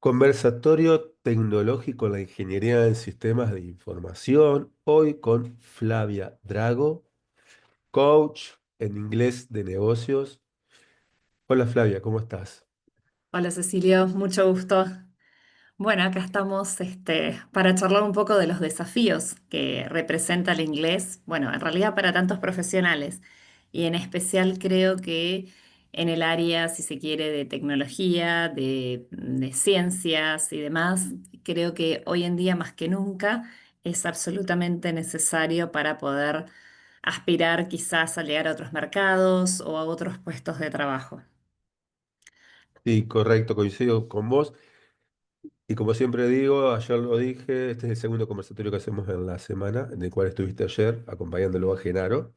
Conversatorio tecnológico en la ingeniería en sistemas de información, hoy con Flavia Drago, coach en inglés de negocios. Hola Flavia, ¿cómo estás? Hola Cecilio, mucho gusto. Bueno, acá estamos para charlar un poco de los desafíos que representa el inglés, bueno, en realidad para tantos profesionales y en especial creo que en el área, si se quiere, de tecnología, de ciencias y demás, creo que hoy en día más que nunca es absolutamente necesario para poder aspirar quizás a llegar a otros mercados o a otros puestos de trabajo. Sí, correcto, coincido con vos. Y como siempre digo, ayer lo dije, este es el segundo conversatorio que hacemos en la semana, en el cual estuviste ayer acompañándolo a Genaro.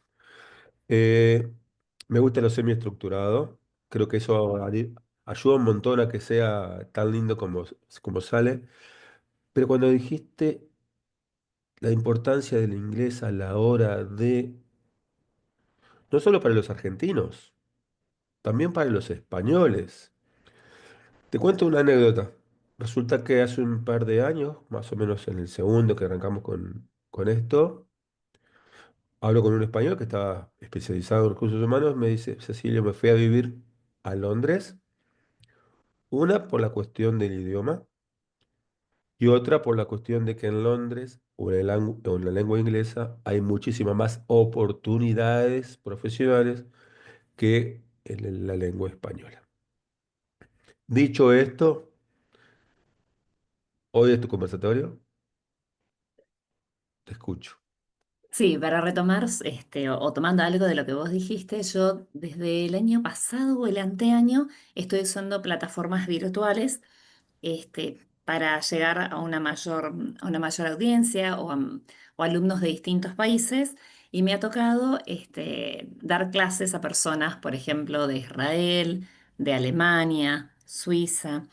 Eh, Me gusta lo semiestructurado, creo que eso ayuda un montón a que sea tan lindo como sale. Pero cuando dijiste la importancia del inglés a la hora de, no solo para los argentinos, también para los españoles. Te cuento una anécdota. Resulta que hace un par de años, más o menos en el segundo que arrancamos con esto, hablo con un español que estaba especializado en recursos humanos, me dice, Cecilio, me fui a vivir a Londres, una por la cuestión del idioma y otra por la cuestión de que en Londres o en la lengua inglesa hay muchísimas más oportunidades profesionales que en la lengua española. Dicho esto, hoy es tu conversatorio, te escucho. Sí, para retomar, o tomando algo de lo que vos dijiste, yo desde el año pasado o el anteaño estoy usando plataformas virtuales, para llegar a una mayor audiencia o alumnos de distintos países y me ha tocado, dar clases a personas, por ejemplo, de Israel, de Alemania, Suiza.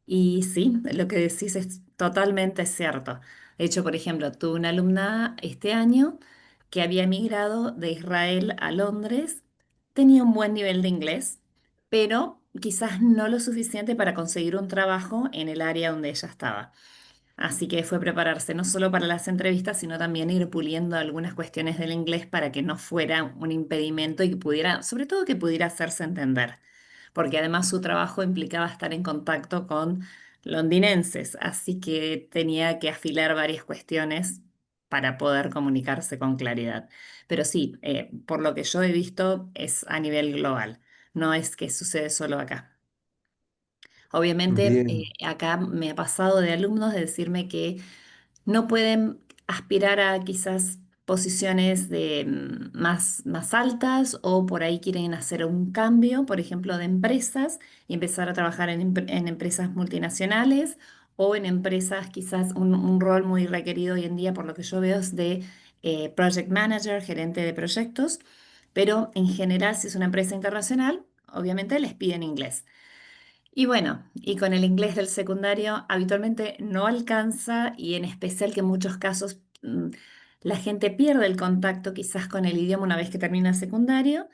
Y sí, lo que decís es totalmente cierto. De hecho, por ejemplo, tuve una alumna este año que había emigrado de Israel a Londres, tenía un buen nivel de inglés, pero quizás no lo suficiente para conseguir un trabajo en el área donde ella estaba. Así que fue prepararse no solo para las entrevistas, sino también ir puliendo algunas cuestiones del inglés para que no fuera un impedimento y que pudiera, sobre todo que pudiera hacerse entender, porque además su trabajo implicaba estar en contacto con londinenses, así que tenía que afilar varias cuestiones para poder comunicarse con claridad. Pero sí, por lo que yo he visto, es a nivel global, no es que sucede solo acá. Obviamente, Bien, acá me ha pasado de alumnos de decirme que no pueden aspirar a quizás posiciones más altas o por ahí quieren hacer un cambio, por ejemplo, de empresas y empezar a trabajar en empresas multinacionales o en empresas quizás un rol muy requerido hoy en día, por lo que yo veo, es de project manager, gerente de proyectos, pero en general si es una empresa internacional, obviamente les piden inglés. Y bueno, y con el inglés del secundario habitualmente no alcanza y en especial que en muchos casos la gente pierde el contacto quizás con el idioma una vez que termina el secundario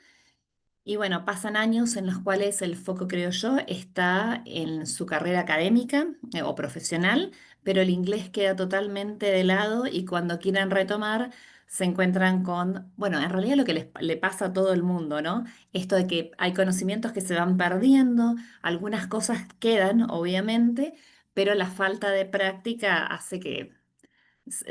y bueno, pasan años en los cuales el foco, creo yo, está en su carrera académica o profesional, pero el inglés queda totalmente de lado y cuando quieren retomar se encuentran con, bueno, en realidad lo que le pasa a todo el mundo, ¿no? Esto de que hay conocimientos que se van perdiendo, algunas cosas quedan, obviamente, pero la falta de práctica hace que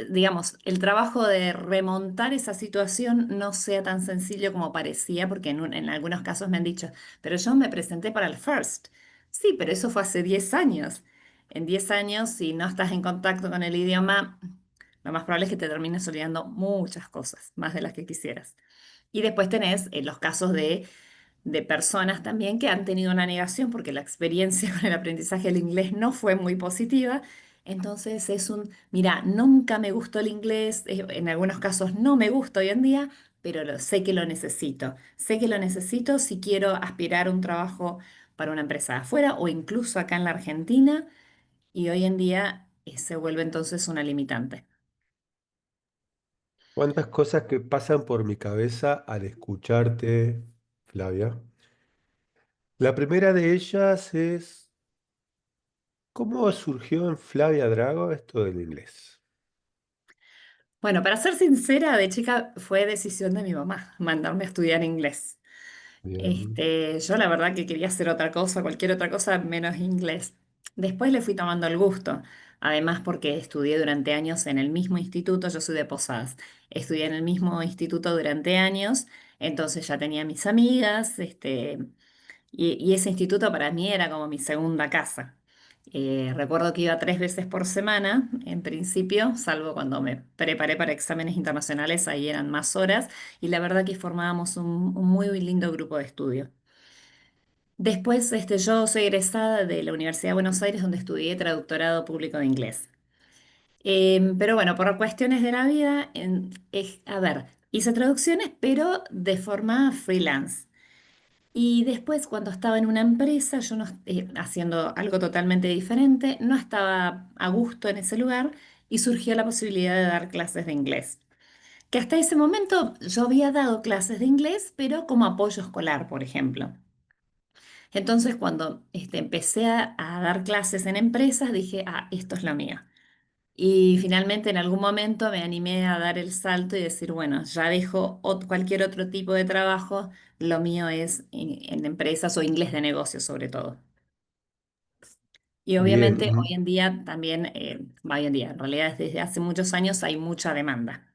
digamos, el trabajo de remontar esa situación no sea tan sencillo como parecía, porque en algunos casos me han dicho, pero yo me presenté para el FIRST. Sí, pero eso fue hace 10 años. En 10 años, si no estás en contacto con el idioma, lo más probable es que te termines olvidando muchas cosas, más de las que quisieras. Y después tenés los casos de personas también que han tenido una negación porque la experiencia con el aprendizaje del inglés no fue muy positiva. Entonces es mira, nunca me gustó el inglés, en algunos casos no me gusta hoy en día, pero sé que lo necesito. Sé que lo necesito si quiero aspirar a un trabajo para una empresa de afuera o incluso acá en la Argentina y hoy en día se vuelve entonces una limitante. cuántas cosas que pasan por mi cabeza al escucharte, Flavia. La primera de ellas es ¿Cómo surgió en Flavia Drago esto del inglés? Bueno, para ser sincera, de chica fue decisión de mi mamá mandarme a estudiar inglés. Bien. Yo la verdad que quería hacer otra cosa, cualquier otra cosa menos inglés. Después le fui tomando el gusto, además porque estudié durante años en el mismo instituto, yo soy de Posadas, estudié en el mismo instituto durante años, entonces ya tenía mis amigas, y ese instituto para mí era como mi segunda casa. Recuerdo que iba 3 veces por semana, en principio, salvo cuando me preparé para exámenes internacionales, ahí eran más horas, y la verdad que formábamos un muy lindo grupo de estudio. Después, yo soy egresada de la Universidad de Buenos Aires, donde estudié traductorado público de inglés. Pero bueno, por cuestiones de la vida, a ver, hice traducciones, pero de forma freelance. Y después, cuando estaba en una empresa, yo no, haciendo algo totalmente diferente, no estaba a gusto en ese lugar y surgió la posibilidad de dar clases de inglés. Que hasta ese momento yo había dado clases de inglés, pero como apoyo escolar, por ejemplo. Entonces, cuando empecé a dar clases en empresas, dije, ah, esto es lo mío. Y finalmente, en algún momento me animé a dar el salto y decir, bueno, ya dejo cualquier otro tipo de trabajo, lo mío es en empresas o inglés de negocios sobre todo. Y Bien. obviamente hoy en día también, hoy en día, en realidad desde hace muchos años hay mucha demanda.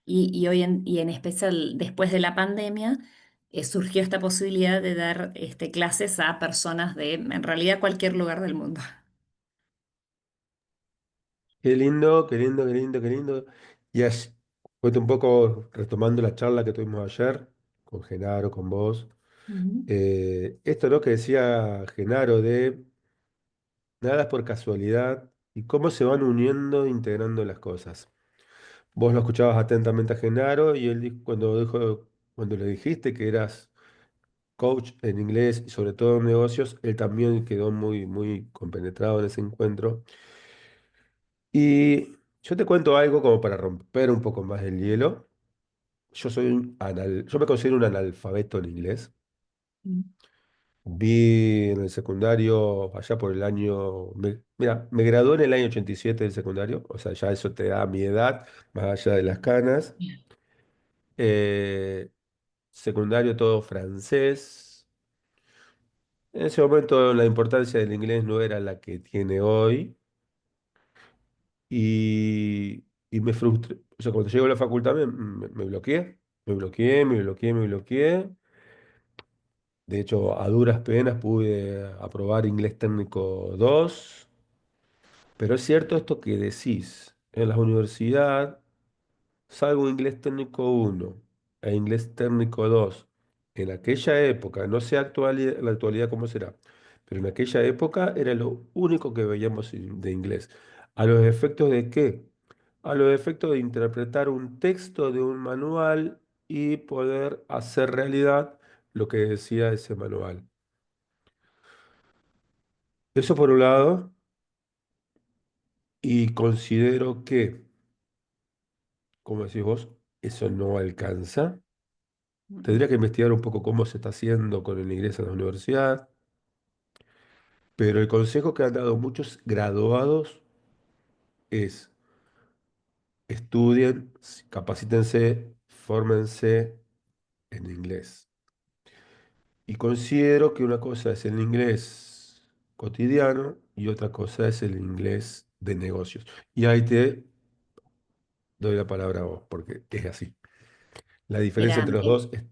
Y en especial después de la pandemia, surgió esta posibilidad de dar clases a personas de, en realidad, cualquier lugar del mundo. Qué lindo, qué lindo, qué lindo, qué lindo. Y cuento un poco retomando la charla que tuvimos ayer con Genaro, con vos. Ujú. Esto, ¿no? Que decía Genaro de nada es por casualidad y cómo se van uniendo, e integrando las cosas. Vos lo escuchabas atentamente a Genaro y él cuando le dijiste que eras coach en inglés y sobre todo en negocios, él también quedó muy, muy compenetrado en ese encuentro. Y yo te cuento algo como para romper un poco más el hielo. Yo me considero un analfabeto en inglés. Vi en el secundario allá por el mira, me gradué en el año 87 del secundario, o sea, ya eso te da mi edad, más allá de las canas. Eh, Secundario todo francés. En ese momento la importancia del inglés no era la que tiene hoy y me frustré. O sea, cuando llego a la facultad me bloqueé, me bloqueé, me bloqueé, me bloqueé. De hecho, a duras penas pude aprobar inglés técnico 2, pero es cierto esto que decís. En las universidades, salvo inglés técnico 1 e inglés técnico 2 en aquella época, no sé la actualidad cómo será, pero en aquella época era lo único que veíamos de inglés. ¿A los efectos de qué? A los efectos de interpretar un texto de un manual y poder hacer realidad lo que decía ese manual. Eso por un lado, y considero que, como decís vos, eso no alcanza. Tendría que investigar un poco cómo se está haciendo con el ingreso a la universidad, pero el consejo que han dado muchos graduados es estudien, capacítense, fórmense en inglés. Y considero que una cosa es el inglés cotidiano y otra cosa es el inglés de negocios. Y ahí te doy la palabra a vos, porque es así. La diferencia Mira, entre los dos es...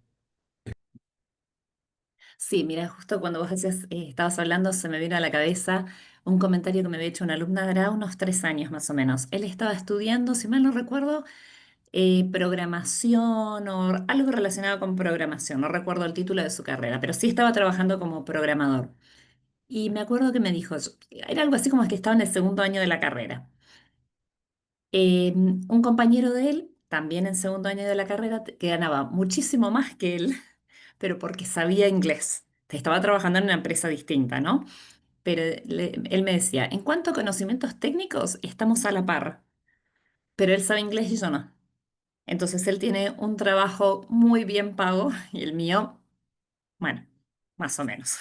sí, mira, justo cuando vos decías, estabas hablando, se me vino a la cabeza un comentario que me había hecho una alumna de unos 3 años más o menos. Él estaba estudiando, si mal no recuerdo, programación o algo relacionado con programación. No recuerdo el título de su carrera, pero sí estaba trabajando como programador. Y me acuerdo que me dijo, era algo así como que estaba en el segundo año de la carrera. Un compañero de él, también en segundo año de la carrera, que ganaba muchísimo más que él, pero porque sabía inglés. Estaba trabajando en una empresa distinta, ¿no? Pero él me decía, en cuanto a conocimientos técnicos, estamos a la par, pero él sabe inglés y yo no. Entonces él tiene un trabajo muy bien pago y el mío, bueno, más o menos.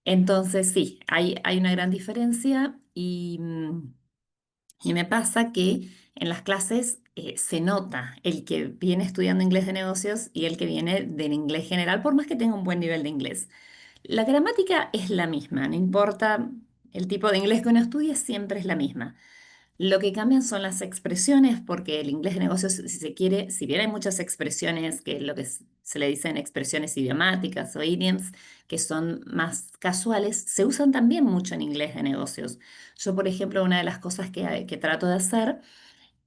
Entonces, sí, hay una gran diferencia y me pasa que en las clases se nota el que viene estudiando inglés de negocios y el que viene del inglés general, por más que tenga un buen nivel de inglés. La gramática es la misma, no importa el tipo de inglés que uno estudie, siempre es la misma. Lo que cambian son las expresiones, porque el inglés de negocios, si se quiere, si bien hay muchas expresiones, que es lo que se le dicen expresiones idiomáticas o idioms, que son más casuales, se usan también mucho en inglés de negocios. Yo, por ejemplo, una de las cosas que trato de hacer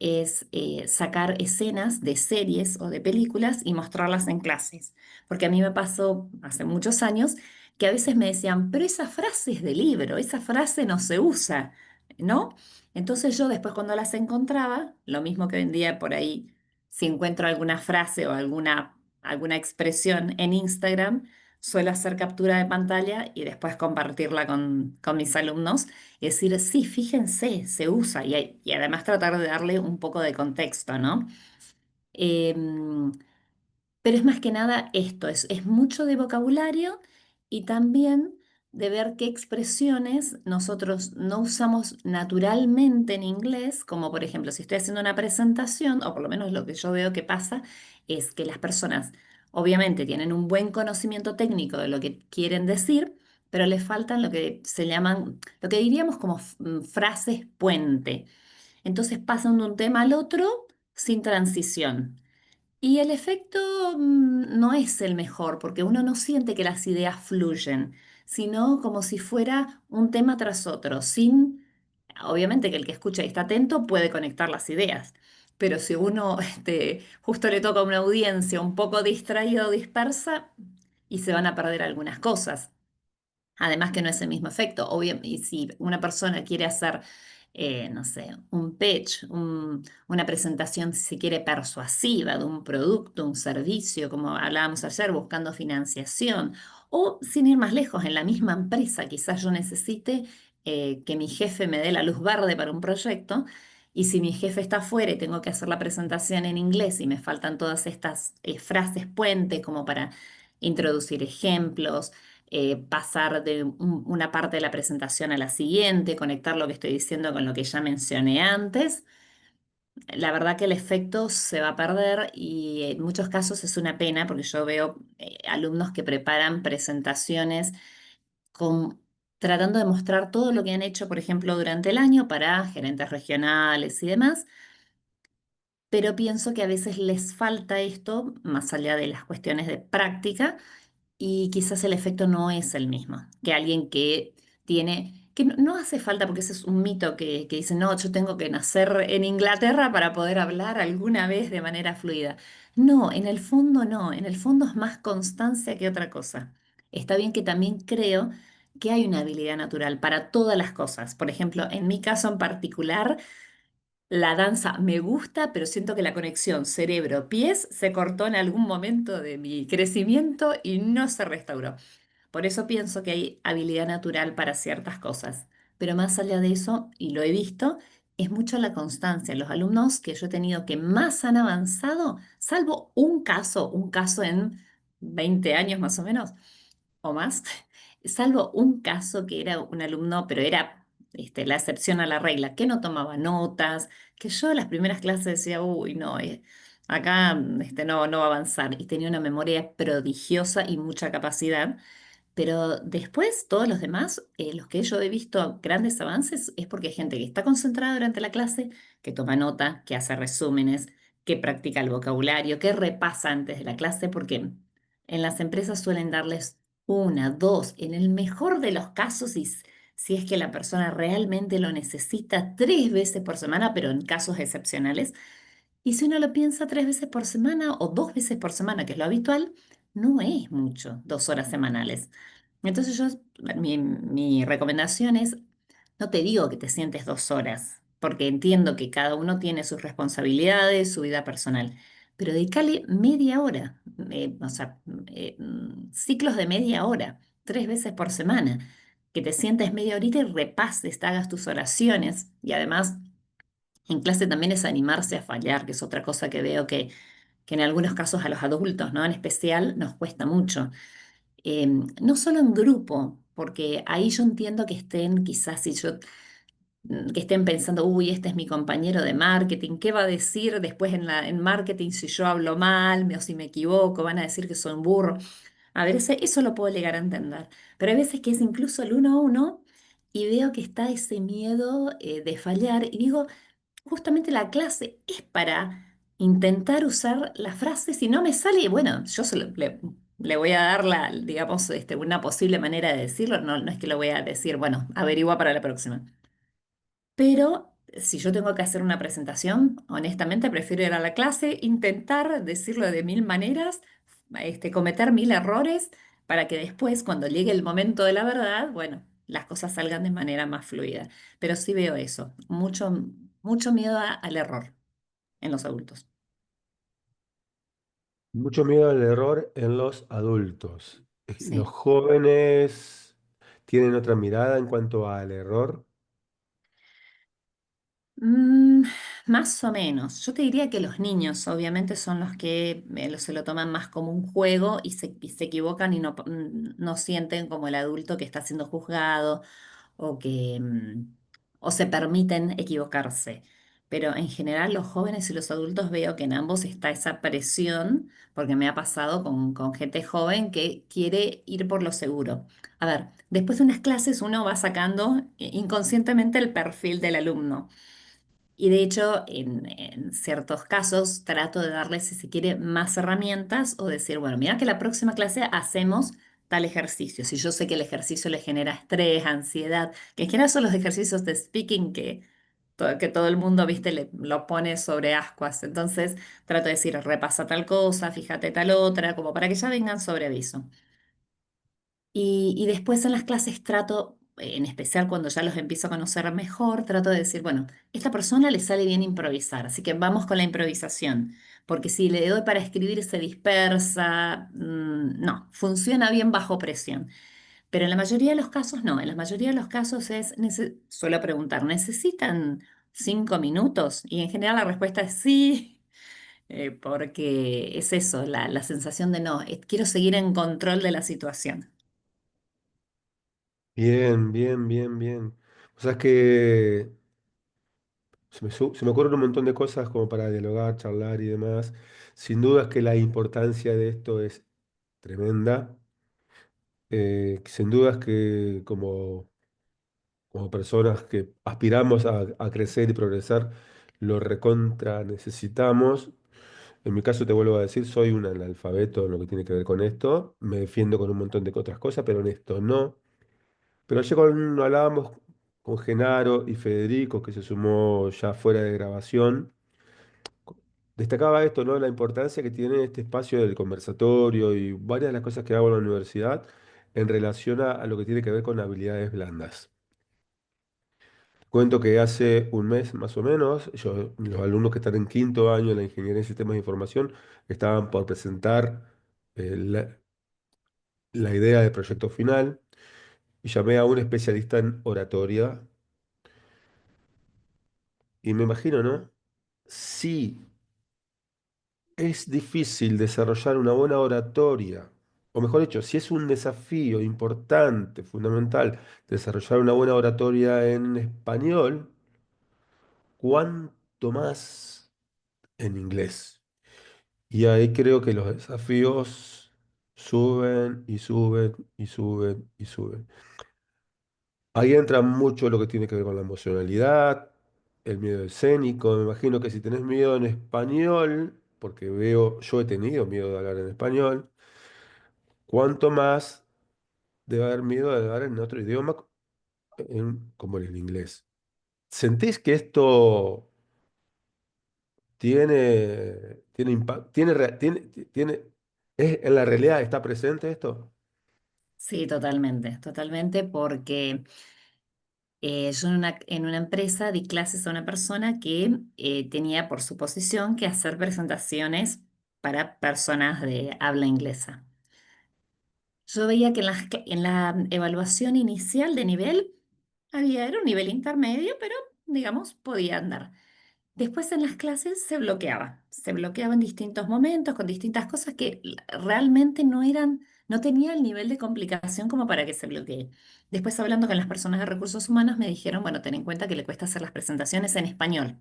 es sacar escenas de series o de películas y mostrarlas en clases. Porque a mí me pasó hace muchos años que a veces me decían, pero esa frase es de libro, esa frase no se usa, ¿no? Entonces yo después cuando las encontraba, lo mismo que vendía por ahí, si encuentro alguna frase o alguna expresión en Instagram, suelo hacer captura de pantalla y después compartirla con mis alumnos y decir, sí, fíjense, se usa y además tratar de darle un poco de contexto, ¿no? Em, pero es más que nada esto, es mucho de vocabulario y también de ver qué expresiones nosotros no usamos naturalmente en inglés, como por ejemplo, si estoy haciendo una presentación, o por lo menos lo que yo veo que pasa, es que las personas obviamente tienen un buen conocimiento técnico de lo que quieren decir, pero les faltan lo que se llaman, lo que diríamos como frases puente. Entonces pasan de un tema al otro sin transición. Y el efecto no es el mejor, porque uno no siente que las ideas fluyen, sino como si fuera un tema tras otro, sin, obviamente que el que escucha y está atento puede conectar las ideas, pero si uno justo le toca a una audiencia un poco distraída o dispersa, y se van a perder algunas cosas. Además que no es el mismo efecto. Y si una persona quiere hacer, no sé, un pitch, una presentación, si se quiere, persuasiva de un producto, un servicio, como hablábamos ayer, buscando financiación, o sin ir más lejos, en la misma empresa, quizás yo necesite que mi jefe me dé la luz verde para un proyecto. Y si mi jefe está afuera y tengo que hacer la presentación en inglés y me faltan todas estas frases puente como para introducir ejemplos, pasar de una parte de la presentación a la siguiente, conectar lo que estoy diciendo con lo que ya mencioné antes. La verdad que el efecto se va a perder y en muchos casos es una pena porque yo veo alumnos que preparan presentaciones con, tratando de mostrar todo lo que han hecho, por ejemplo, durante el año para gerentes regionales y demás, pero pienso que a veces les falta esto, más allá de las cuestiones de práctica y quizás el efecto no es el mismo que alguien que tiene, que no hace falta, porque ese es un mito que dice, no, yo tengo que nacer en Inglaterra para poder hablar alguna vez de manera fluida. No, en el fondo no, en el fondo es más constancia que otra cosa. Está bien que también creo que hay una habilidad natural para todas las cosas. Por ejemplo, en mi caso en particular, la danza me gusta, pero siento que la conexión cerebro-pies se cortó en algún momento de mi crecimiento y no se restauró. Por eso pienso que hay habilidad natural para ciertas cosas. Pero más allá de eso, y lo he visto, es mucho la constancia. Los alumnos que yo he tenido que más han avanzado, salvo un caso en 20 años más o menos, o más, salvo un caso que era un alumno, pero era la excepción a la regla, que no tomaba notas, que yo en las primeras clases decía, uy, no, acá no va a avanzar. Y tenía una memoria prodigiosa y mucha capacidad. Pero después, todos los demás, los que yo he visto grandes avances, es porque hay gente que está concentrada durante la clase, que toma nota, que hace resúmenes, que practica el vocabulario, que repasa antes de la clase, porque en las empresas suelen darles una, dos, en el mejor de los casos, y si es que la persona realmente lo necesita, 3 veces por semana, pero en casos excepcionales. Y si uno lo piensa 3 veces por semana o 2 veces por semana, que es lo habitual, no es mucho, 2 horas semanales. Entonces mi recomendación es, no te digo que te sientes 2 horas, porque entiendo que cada uno tiene sus responsabilidades, su vida personal, pero dedícale media hora, o sea, ciclos de media hora, 3 veces por semana, que te sientes media horita y repases, te hagas tus oraciones y además en clase también es animarse a fallar, que es otra cosa que veo que en algunos casos a los adultos, ¿no? En especial nos cuesta mucho. No solo en grupo. porque ahí yo entiendo que estén, quizás si yo, que estén pensando, uy, este es mi compañero de marketing, ¿qué va a decir después en marketing si yo hablo mal o si me equivoco? Van a decir que soy un burro. A ver, eso lo puedo llegar a entender, pero hay veces que es incluso el uno a uno y veo que está ese miedo de fallar y digo, justamente la clase es para intentar usar la frase, si no me sale, bueno, le voy a dar digamos, una posible manera de decirlo, no, no es que lo voy a decir, bueno, averigua para la próxima. Pero si yo tengo que hacer una presentación, honestamente prefiero ir a la clase, intentar decirlo de mil maneras, cometer mil errores para que después, cuando llegue el momento de la verdad, bueno, las cosas salgan de manera más fluida. Pero sí veo eso, mucho miedo al error en los adultos. Mucho miedo al error en los adultos. Los Sí. jóvenes tienen otra mirada en cuanto al error. Mm, más o menos. Yo te diría que los niños obviamente son los que se lo toman más como un juego y se equivocan y no sienten como el adulto que está siendo juzgado o que o se permiten equivocarse. Pero en general los jóvenes y los adultos veo que en ambos está esa presión, porque me ha pasado con gente joven que quiere ir por lo seguro. A ver, después de unas clases uno va sacando inconscientemente el perfil del alumno. Y de hecho, en ciertos casos trato de darles, si se quiere, más herramientas o decir, bueno, mira que la próxima clase hacemos tal ejercicio. Si yo sé que el ejercicio le genera estrés, ansiedad, que en general son los ejercicios de speaking que todo el mundo, viste, lo pone sobre ascuas. Entonces trato de decir, repasa tal cosa, fíjate tal otra, como para que ya vengan sobre aviso. Y después en las clases trato, en especial cuando ya los empiezo a conocer mejor, trato de decir, bueno, esta persona le sale bien improvisar, así que vamos con la improvisación, porque si le doy para escribir se dispersa, no, funciona bien bajo presión. Pero en la mayoría de los casos no, en la mayoría de los casos suelo preguntar, ¿necesitan 5 minutos? Y en general la respuesta es sí. Porque es eso, la sensación de no, quiero seguir en control de la situación. Bien, bien, bien, bien. O sea, es que se me ocurren un montón de cosas como para dialogar, charlar y demás. Sin duda es que la importancia de esto es tremenda. Sin duda es que como personas que aspiramos a crecer y progresar, lo recontra necesitamos. En mi caso, te vuelvo a decir, soy un analfabeto en lo que tiene que ver con esto. Me defiendo con un montón de otras cosas, pero en esto no. Pero ayer cuando hablábamos con Genaro y Federico, que se sumó ya fuera de grabación, destacaba esto, ¿no? La importancia que tiene este espacio del conversatorio y varias de las cosas que hago en la universidad en relación a lo que tiene que ver con habilidades blandas. Cuento que hace un mes más o menos, los alumnos que están en quinto año de la Ingeniería en Sistemas de Información estaban por presentar la idea de proyecto final y llamé a un especialista en oratoria y me imagino, ¿no? Si es difícil desarrollar una buena oratoria, o mejor dicho, si es un desafío importante, fundamental, desarrollar una buena oratoria en español, ¿cuánto más en inglés? Y ahí creo que los desafíos suben y suben y suben y suben. Ahí entra mucho lo que tiene que ver con la emocionalidad, el miedo escénico. Me imagino que si tenés miedo en español, porque yo he tenido miedo de hablar en español, ¿cuánto más debe haber miedo de hablar en otro idioma como en el inglés? ¿Sentís que esto tiene impacto, en la realidad está presente esto? Sí, totalmente, totalmente, porque yo en una empresa di clases a una persona que tenía por su posición que hacer presentaciones para personas de habla inglesa. Yo veía que en la evaluación inicial de nivel era un nivel intermedio, pero digamos podía andar. Después en las clases se bloqueaba en distintos momentos con distintas cosas que realmente no eran no tenía el nivel de complicación como para que se bloquee. Después, hablando con las personas de recursos humanos, me dijeron, bueno, ten en cuenta que le cuesta hacer las presentaciones en español.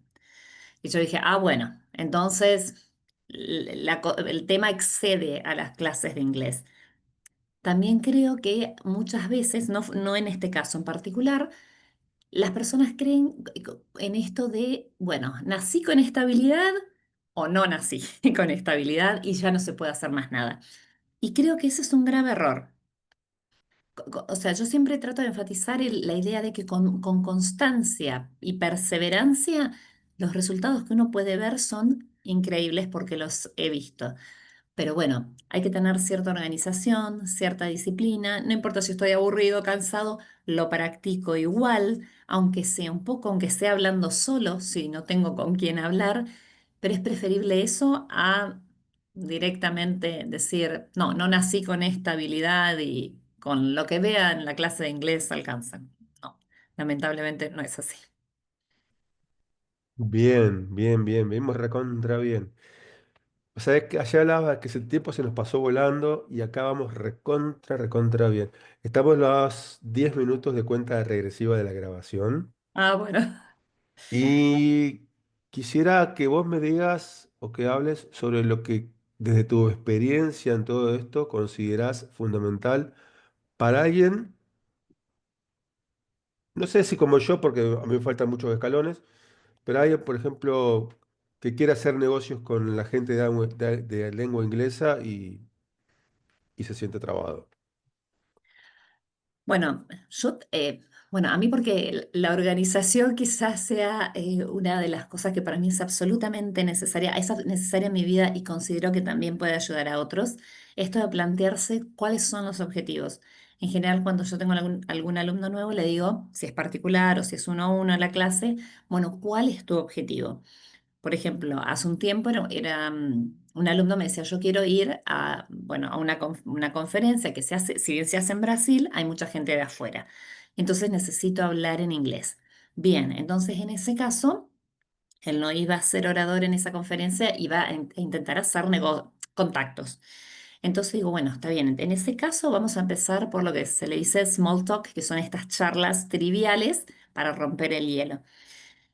Y yo dije, ah, bueno, entonces el tema excede a las clases de inglés. También creo que muchas veces, no en este caso en particular, las personas creen en esto de, bueno, nací con esta habilidad o no nací con esta habilidad y ya no se puede hacer más nada. Y creo que ese es un grave error. O sea, yo siempre trato de enfatizar la idea de que con constancia y perseverancia, los resultados que uno puede ver son increíbles porque los he visto. Pero bueno, hay que tener cierta organización, cierta disciplina. No importa si estoy aburrido, cansado, lo practico igual, aunque sea un poco, aunque sea hablando solo, si no tengo con quién hablar. Pero es preferible eso a directamente decir, no, no nací con esta habilidad y con lo que vea en la clase de inglés alcanzan. No, lamentablemente no es así. Bien, bien, bien, vimos recontra bien. O sea, es que allá hablaba que ese tiempo se nos pasó volando y acá vamos recontra, recontra bien. Estamos a los 10 minutos de cuenta regresiva de la grabación Ah, bueno. y quisiera que vos me digas o que hables sobre lo que desde tu experiencia en todo esto considerás fundamental para alguien, no sé si como yo, porque a mí me faltan muchos escalones, pero alguien, por ejemplo, que quiera hacer negocios con la gente de lengua inglesa y se siente trabado. Bueno, bueno, a mí porque la organización quizás sea una de las cosas que para mí es absolutamente necesaria, es necesaria en mi vida y considero que también puede ayudar a otros, esto de plantearse cuáles son los objetivos. En general, cuando yo tengo algún alumno nuevo, le digo, si es particular o si es uno a uno en la clase, bueno, ¿cuál es tu objetivo? Por ejemplo, hace un tiempo un alumno me decía, yo quiero ir a, bueno, a una conferencia que se hace, si bien se hace en Brasil, hay mucha gente de afuera. Entonces necesito hablar en inglés. Bien, entonces en ese caso, él no iba a ser orador en esa conferencia, iba a intentar hacer contactos. Entonces digo, bueno, está bien, en ese caso vamos a empezar por lo que se le dice small talk, que son estas charlas triviales para romper el hielo.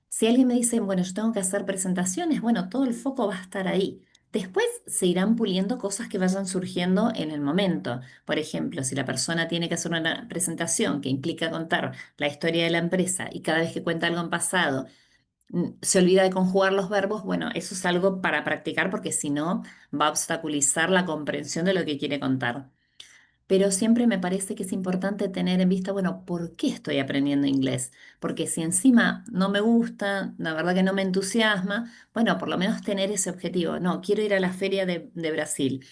Si alguien me dice, bueno, yo tengo que hacer presentaciones, bueno, todo el foco va a estar ahí. Después se irán puliendo cosas que vayan surgiendo en el momento. Por ejemplo, si la persona tiene que hacer una presentación que implica contar la historia de la empresa y cada vez que cuenta algo en pasado se olvida de conjugar los verbos, bueno, eso es algo para practicar porque si no va a obstaculizar la comprensión de lo que quiere contar. Pero siempre me parece que es importante tener en vista, bueno, ¿por qué estoy aprendiendo inglés? Porque si encima no me gusta, la verdad que no me entusiasma, bueno, por lo menos tener ese objetivo. No, quiero ir a la feria de Brasil,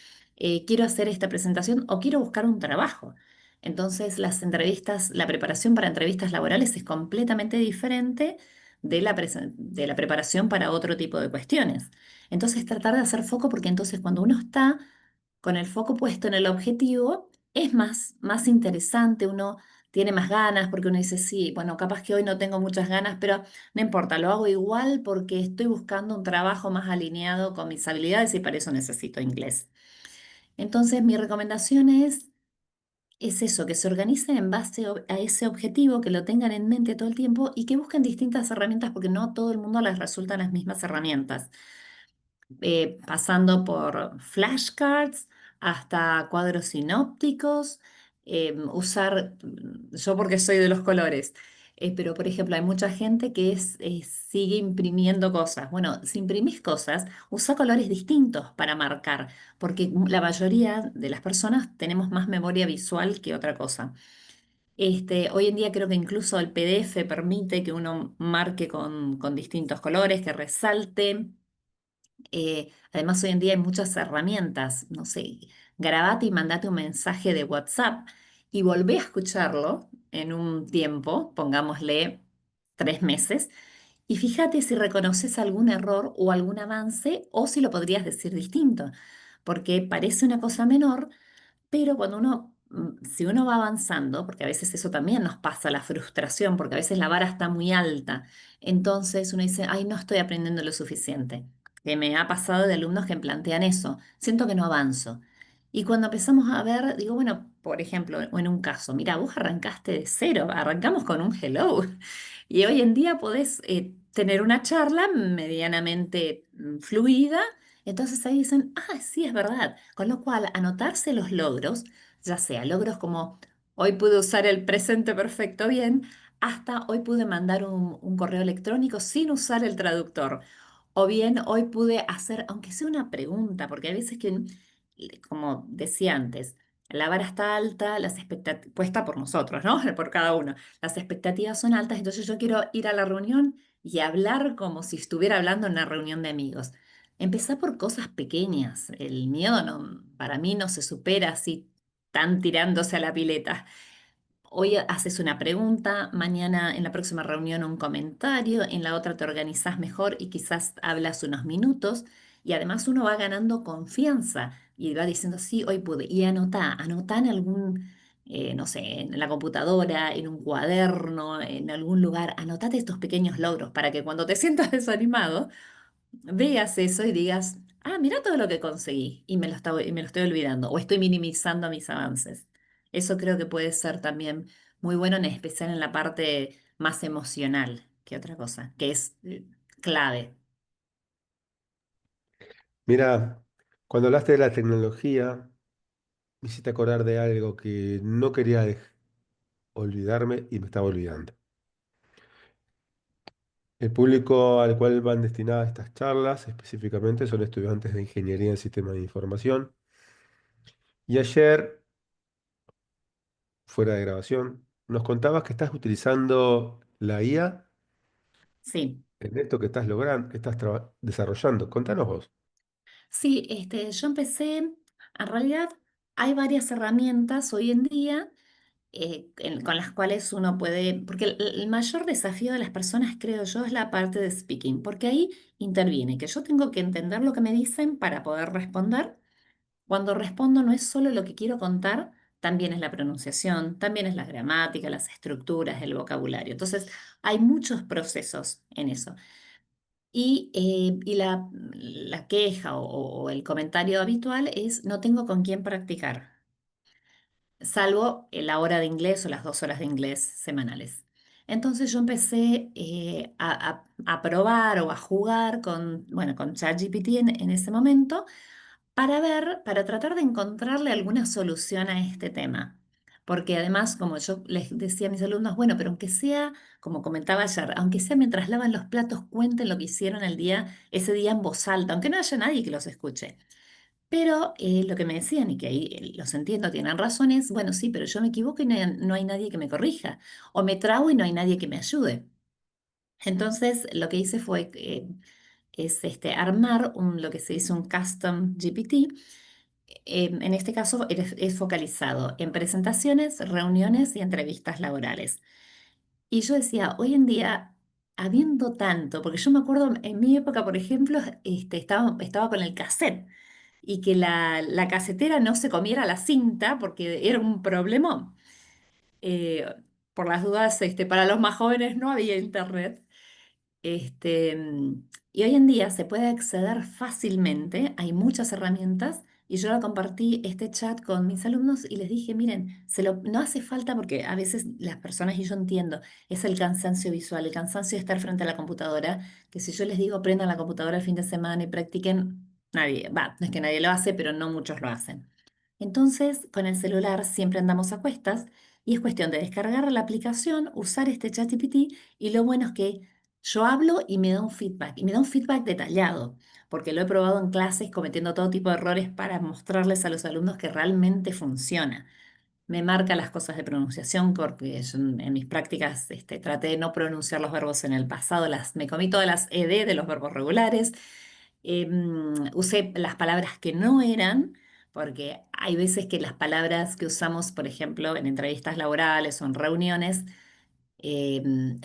quiero hacer esta presentación o quiero buscar un trabajo. Entonces, las entrevistas, la preparación para entrevistas laborales es completamente diferente de la preparación para otro tipo de cuestiones. Entonces, tratar de hacer foco porque entonces cuando uno está con el foco puesto en el objetivo, es más interesante, uno tiene más ganas porque uno dice, sí, bueno, capaz que hoy no tengo muchas ganas, pero no importa, lo hago igual porque estoy buscando un trabajo más alineado con mis habilidades y para eso necesito inglés. Entonces, mi recomendación es eso, que se organicen en base a ese objetivo, que lo tengan en mente todo el tiempo y que busquen distintas herramientas porque no a todo el mundo les resultan las mismas herramientas pasando por flashcards hasta cuadros sinópticos, usar, yo porque soy de los colores, pero por ejemplo hay mucha gente que sigue imprimiendo cosas. Bueno, si imprimís cosas, usa colores distintos para marcar, porque la mayoría de las personas tenemos más memoria visual que otra cosa. Hoy en día creo que incluso el PDF permite que uno marque con distintos colores, que resalte. Además, hoy en día hay muchas herramientas, no sé, grabate y mandate un mensaje de WhatsApp y volvé a escucharlo en un tiempo, pongámosle 3 meses, y fíjate si reconoces algún error o algún avance o si lo podrías decir distinto, porque parece una cosa menor, pero cuando si uno va avanzando, porque a veces eso también nos pasa, la frustración, porque a veces la vara está muy alta, entonces uno dice, ay, no estoy aprendiendo lo suficiente. Que me ha pasado de alumnos que me plantean eso, siento que no avanzo. Y cuando empezamos a ver, digo, bueno, por ejemplo, o en un caso, mira, vos arrancaste de cero, arrancamos con un hello. Y hoy en día podés tener una charla medianamente fluida. Entonces ahí dicen, ah, sí, es verdad. Con lo cual, anotarse los logros, ya sea logros como hoy pude usar el presente perfecto bien, hasta hoy pude mandar un correo electrónico sin usar el traductor. O bien hoy pude hacer, aunque sea una pregunta, porque hay veces que, como decía antes, la vara está alta, las expectativas, puesta por nosotros, ¿no? Por cada uno. Las expectativas son altas, entonces yo quiero ir a la reunión y hablar como si estuviera hablando en una reunión de amigos. Empezar por cosas pequeñas. El miedo no, para mí no se supera así tan tirándose a la pileta. Hoy haces una pregunta, mañana en la próxima reunión un comentario, en la otra te organizás mejor y quizás hablas unos minutos y además uno va ganando confianza y va diciendo, sí, hoy pude. Y anotá en algún, no sé, en la computadora, en un cuaderno, en algún lugar, anotate estos pequeños logros para que cuando te sientas desanimado, veas eso y digas, ah, mira todo lo que conseguí y me lo estoy olvidando o estoy minimizando mis avances. Eso creo que puede ser también muy bueno, en especial en la parte más emocional que otra cosa, que es clave. Mira, cuando hablaste de la tecnología, me hiciste acordar de algo que no quería olvidarme y me estaba olvidando. El público al cual van destinadas estas charlas específicamente son estudiantes de Ingeniería en Sistemas de Información. Y ayer, fuera de grabación, nos contabas que estás utilizando la IA Sí, en esto que estás logrando, que estás desarrollando. Contanos vos. sí, yo empecé, en realidad hay varias herramientas hoy en día con las cuales uno puede, porque el mayor desafío de las personas, creo yo, es la parte de speaking, porque ahí interviene, que yo tengo que entender lo que me dicen para poder responder. Cuando respondo no es solo lo que quiero contar, también es la pronunciación, también es la gramática, las estructuras, el vocabulario. Entonces, hay muchos procesos en eso. Y la queja o el comentario habitual es no tengo con quién practicar, salvo la hora de inglés o las 2 horas de inglés semanales. Entonces yo empecé a probar o a jugar con, bueno, con ChatGPT en ese momento para ver, para tratar de encontrarle alguna solución a este tema. Porque además, como yo les decía a mis alumnos, bueno, pero aunque sea, como comentaba ayer, aunque sea mientras lavan los platos, cuenten lo que hicieron ese día en voz alta, aunque no haya nadie que los escuche. Pero lo que me decían, y que ahí los entiendo, tienen razón, es, bueno, sí, pero yo me equivoco y no hay nadie que me corrija. O me trago y no hay nadie que me ayude. Entonces, lo que hice fue armar lo que se dice un custom GPT. En este caso es focalizado en presentaciones, reuniones y entrevistas laborales. Y yo decía, hoy en día, habiendo tanto, porque yo me acuerdo en mi época, por ejemplo, estaba con el cassette y que la casetera no se comiera la cinta porque era un problemón. Eh, por las dudas, para los más jóvenes no había internet. Y hoy en día se puede acceder fácilmente, hay muchas herramientas y yo la compartí este chat con mis alumnos y les dije, miren, no hace falta porque a veces las personas, y yo entiendo, es el cansancio visual, el cansancio de estar frente a la computadora, que si yo les digo prendan la computadora el fin de semana y practiquen, nadie, va, no es que nadie lo hace, pero no muchos lo hacen. Entonces, con el celular siempre andamos a cuestas y es cuestión de descargar la aplicación, usar este ChatGPT y lo bueno es que yo hablo y me da un feedback, y me da un feedback detallado, porque lo he probado en clases cometiendo todo tipo de errores para mostrarles a los alumnos que realmente funciona. Me marca las cosas de pronunciación porque yo en mis prácticas traté de no pronunciar los verbos en el pasado, me comí todas las ed de los verbos regulares, usé las palabras que no eran, porque hay veces que las palabras que usamos, por ejemplo, en entrevistas laborales o en reuniones,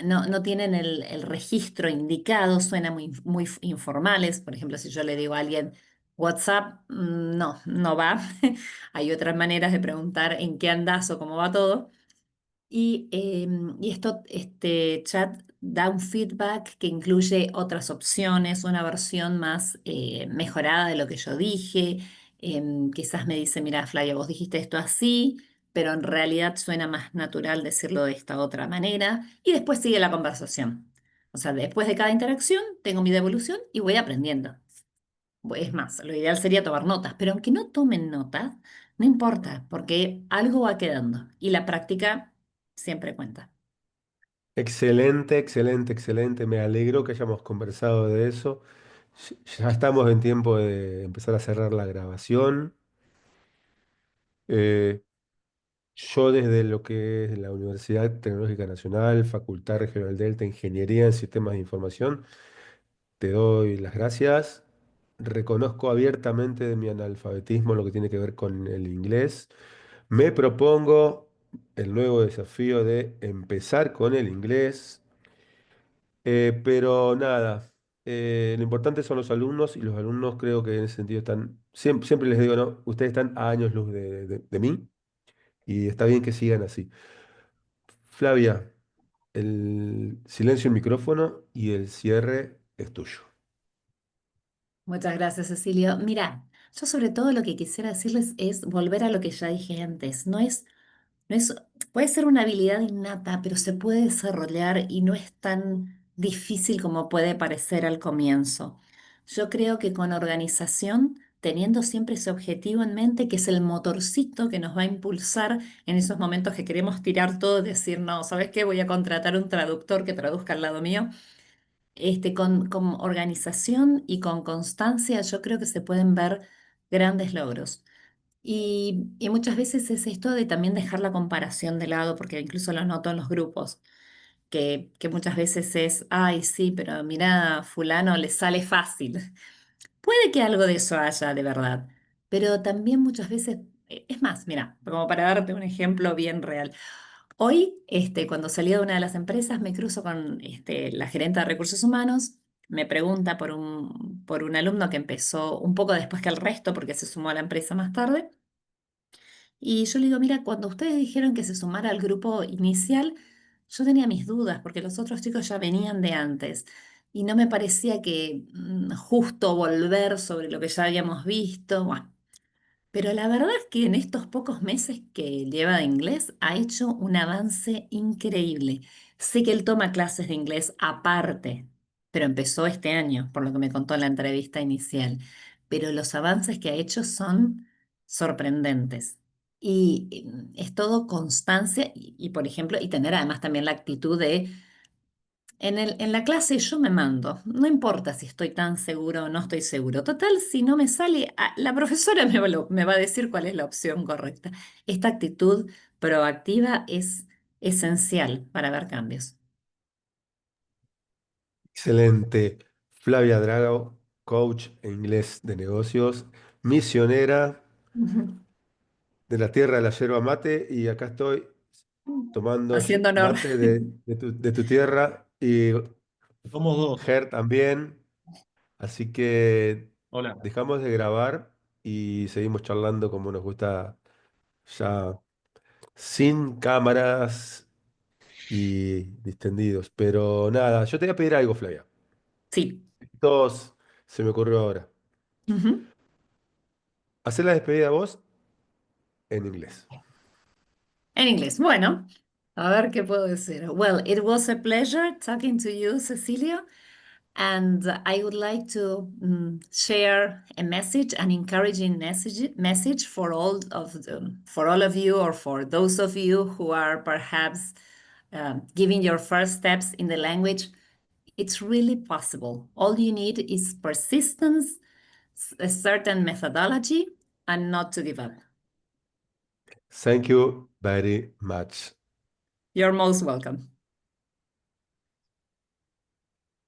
no tienen el registro indicado, suenan muy informales. Por ejemplo, si yo le digo a alguien WhatsApp, no va. Hay otras maneras de preguntar en qué andás o cómo va todo. Y este chat da un feedback que incluye otras opciones, una versión más mejorada de lo que yo dije. Quizás me dice, mira, Flavia, vos dijiste esto así, pero en realidad suena más natural decirlo de esta otra manera. Y después sigue la conversación. O sea, después de cada interacción tengo mi devolución y voy aprendiendo. Es más, lo ideal sería tomar notas, pero aunque no tomen notas, no importa, porque algo va quedando y la práctica siempre cuenta. Excelente, excelente, excelente. Me alegro que hayamos conversado de eso. Ya estamos en tiempo de empezar a cerrar la grabación. Eh, yo desde lo que es la Universidad Tecnológica Nacional, Facultad Regional Delta, Ingeniería en Sistemas de Información, te doy las gracias. Reconozco abiertamente de mi analfabetismo en lo que tiene que ver con el inglés. Me propongo el nuevo desafío de empezar con el inglés. Pero nada, lo importante son los alumnos y los alumnos creo que en ese sentido están, siempre, siempre les digo, no, ustedes están a años luz de mí y está bien que sigan así. Flavia, el silencio en micrófono y el cierre es tuyo. Muchas gracias, Cecilio. Mira, yo sobre todo lo que quisiera decirles es volver a lo que ya dije antes. No es, puede ser una habilidad innata, pero se puede desarrollar y no es tan difícil como puede parecer al comienzo. Yo creo que con organización, teniendo siempre ese objetivo en mente, que es el motorcito que nos va a impulsar en esos momentos que queremos tirar todo y decir, no, ¿sabes qué? Voy a contratar un traductor que traduzca al lado mío. Con organización y con constancia, yo creo que se pueden ver grandes logros. Y muchas veces es esto de también dejar la comparación de lado, porque incluso lo noto en los grupos, que muchas veces es, ay, sí, pero mira, a fulano le sale fácil. Puede que algo de eso haya de verdad, pero también muchas veces, es más, mira, como para darte un ejemplo bien real. Hoy, cuando salí de una de las empresas, me cruzo con la gerente de recursos humanos, me pregunta por un alumno que empezó un poco después que el resto, porque se sumó a la empresa más tarde. Y yo le digo, mira, cuando ustedes dijeron que se sumara al grupo inicial, yo tenía mis dudas porque los otros chicos ya venían de antes y no me parecía que justo volver sobre lo que ya habíamos visto. Bueno, pero la verdad es que en estos pocos meses que lleva de inglés ha hecho un avance increíble. Sé que él toma clases de inglés aparte, pero empezó este año, por lo que me contó en la entrevista inicial. Pero los avances que ha hecho son sorprendentes. Es todo constancia por ejemplo, y tener además también la actitud de en la clase yo me mando, no importa si estoy tan seguro o no estoy seguro. Total, si no me sale, la profesora me va a decir cuál es la opción correcta. Esta actitud proactiva es esencial para ver cambios. Excelente. Flavia Drago, coach en inglés de negocios, misionera Ujú. de la tierra de la yerba mate y acá estoy tomando Haciendo honor. mate de tu tierra y Somos dos. Ger también. Así que Hola. dejamos de grabar y seguimos charlando como nos gusta ya sin cámaras y distendidos. Pero nada, yo te voy a pedir algo, Flavia. Sí. Todos se me ocurrió ahora. Ujú. Hacer la despedida vos en inglés. En inglés. Bueno, a ver qué puedo decir. Well, it was a pleasure talking to you, Cecilia. And I would like to share a message, an encouraging message for all of you, or for those of you who are perhaps giving your first steps in the language. It's really possible. All you need is persistence, a certain methodology, and not to give up. Thank you very much. You're most welcome.